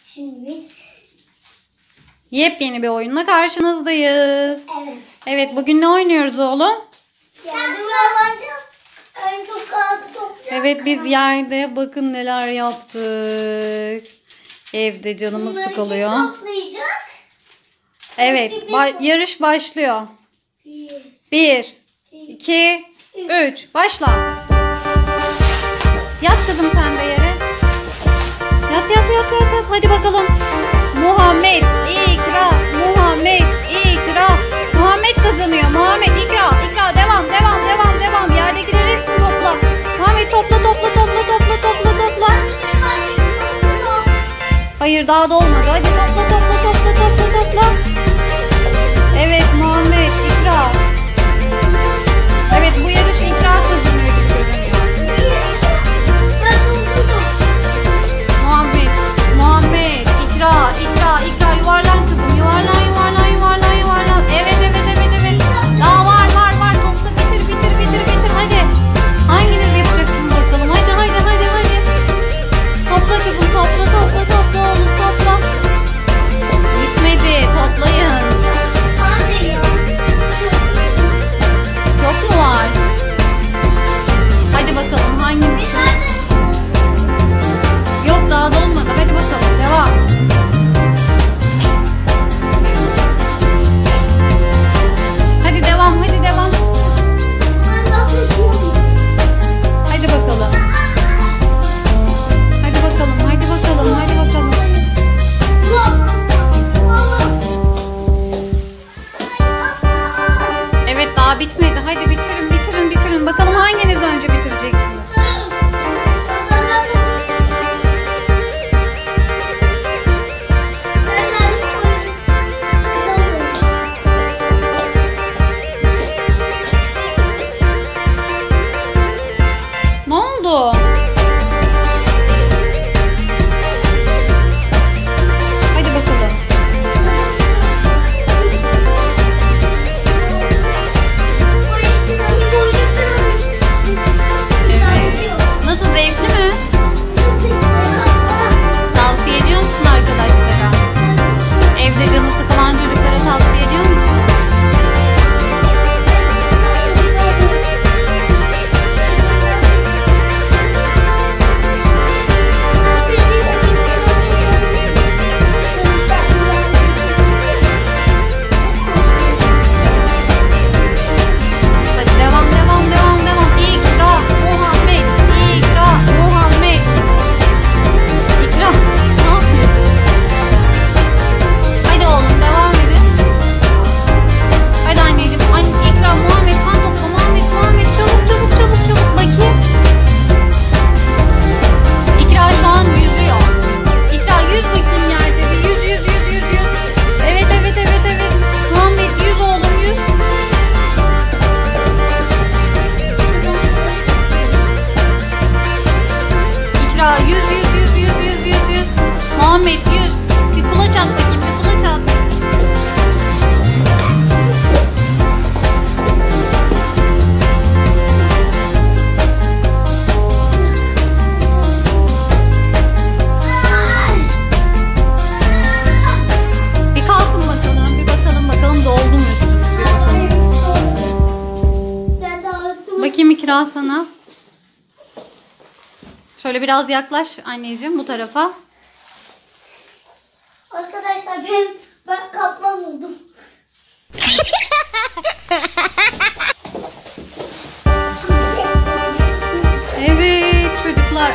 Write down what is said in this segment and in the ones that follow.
Şimdi biz yepyeni bir oyunla karşınızdayız. evet. Evet, bugün ne oynuyoruz oğlum? En çok kağıdı toplayacağız. Evet, biz yerde bakın neler yaptık. Evde canımız Bunları sıkılıyor. kim toplayacak? Evet, yarış başlıyor. 1, 2, 3, başla. Yat kızım sen de yere. Yat. Hadi bakalım. Muhammed, İkra, Muhammed, İkra. Muhammed kazanıyor. Muhammed, İkra. Devam. Yerdekileri hepsini topla. Muhammed topla. Hayır, daha da olmadı. Hadi topla. Evet Muhammed, İkra. Evet, bu yarış İkra kazanıyor gibi görünüyor. Muhammed, İkra yuvarlan kızım. Yuvarlan. Evet. Daha var. Topla bitir. Hadi. Hanginiz yapacaksınız bakalım. Hadi. Topla kızım, topla oğlum, topla. Bitmedi, toplayın. Çok mu var? Hadi bakalım hanginiz? Yok, daha da olmadı. Hadi bakalım, devam. Hadi devam. Hadi bakalım. Evet, daha bitmedi. Hadi bitirin. Bakalım hanginiz önce bitireceksiniz? Ne oldu? Hadi bakalım. Nasıl, zevkli mi? Tavsiye ediyor musun arkadaşlara? Evde canı sıkılan çocuklara tavsiye ediyor musun? Hadi devam. İkra, Muhammed. İkra, ne yapıyorsun? Hadi oğlum, devam edin. Hadi anneciğim. İkra, Muhammed, sen topla. Muhammed, çabuk. Bakayım. İkra şu an yüzüyor. İkra, yüz bakayım yerde. Yüz. Evet. Muhammed, yüz oğlum, yüz. İkra, yüz. Muhammed, yüz. Bir kulaç at bakayım, Bir kalkın bakalım, bir bakalım doldu mu üstünüz? Bakayım İkra sana. Şöyle biraz yaklaş anneciğim bu tarafa. Arkadaşlar ben kaplan oldum. Evet çocuklar.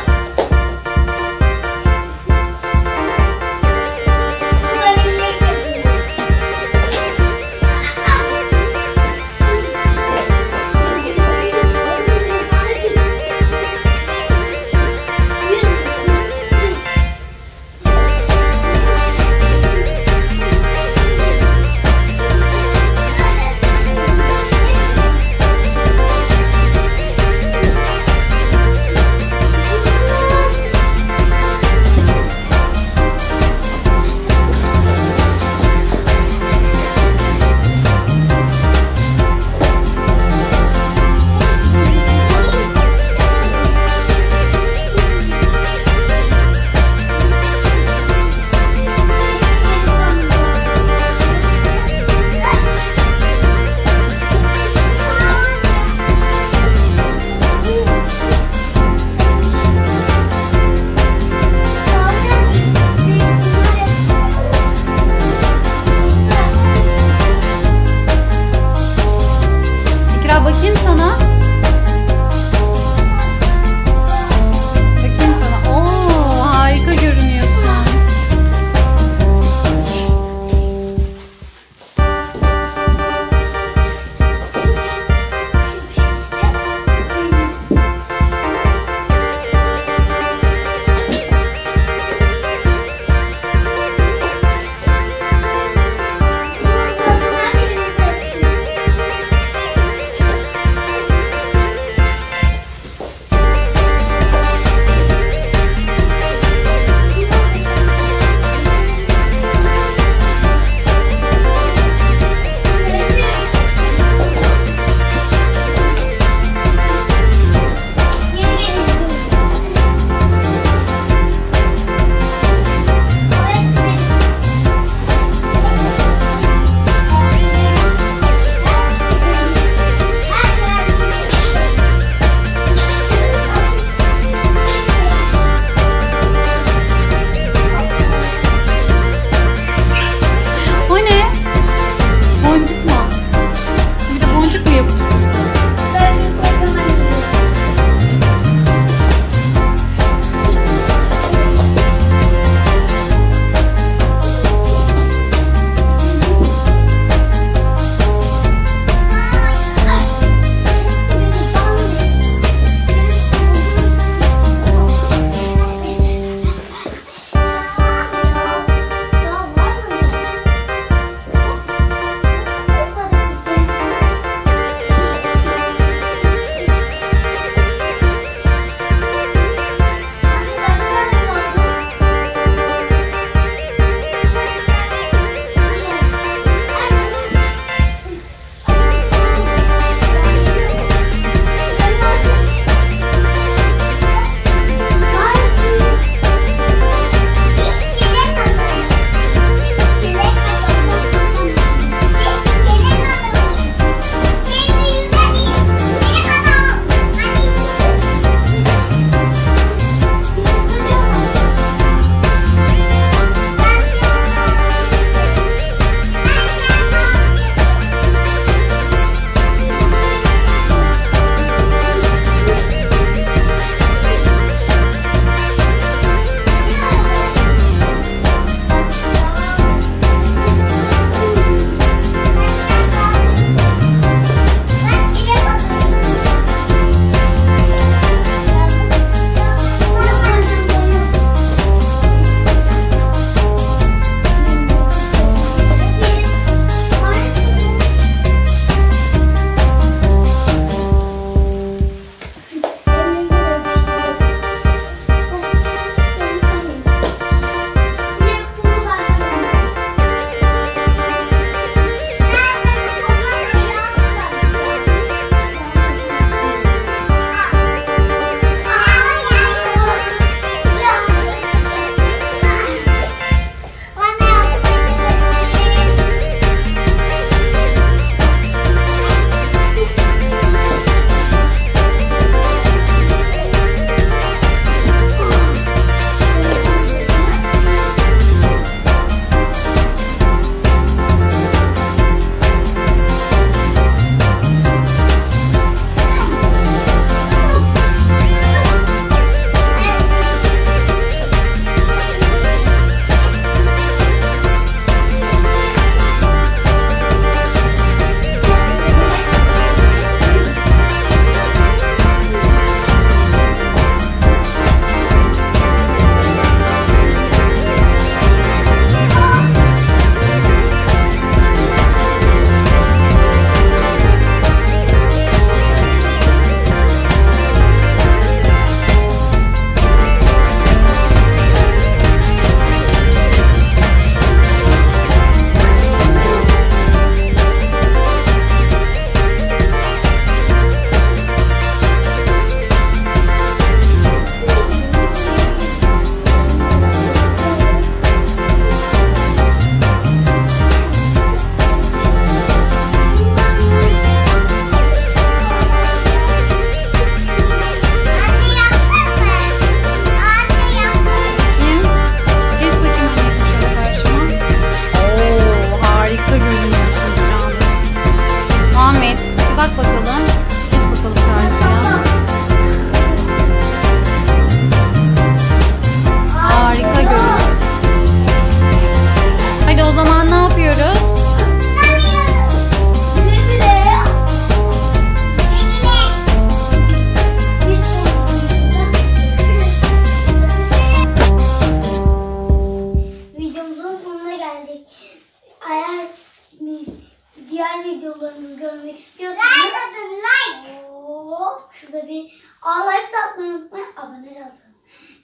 Like de atmayı unutmayın. Abone de olun.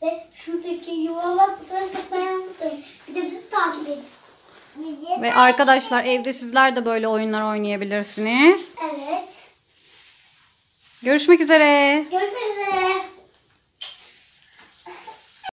Ve şuradaki yuvarlak butonu tıklamayı unutmayın. Bir de bizi takip edin. Ve arkadaşlar evde sizler de böyle oyunlar oynayabilirsiniz. Evet. Görüşmek üzere. Görüşmek üzere.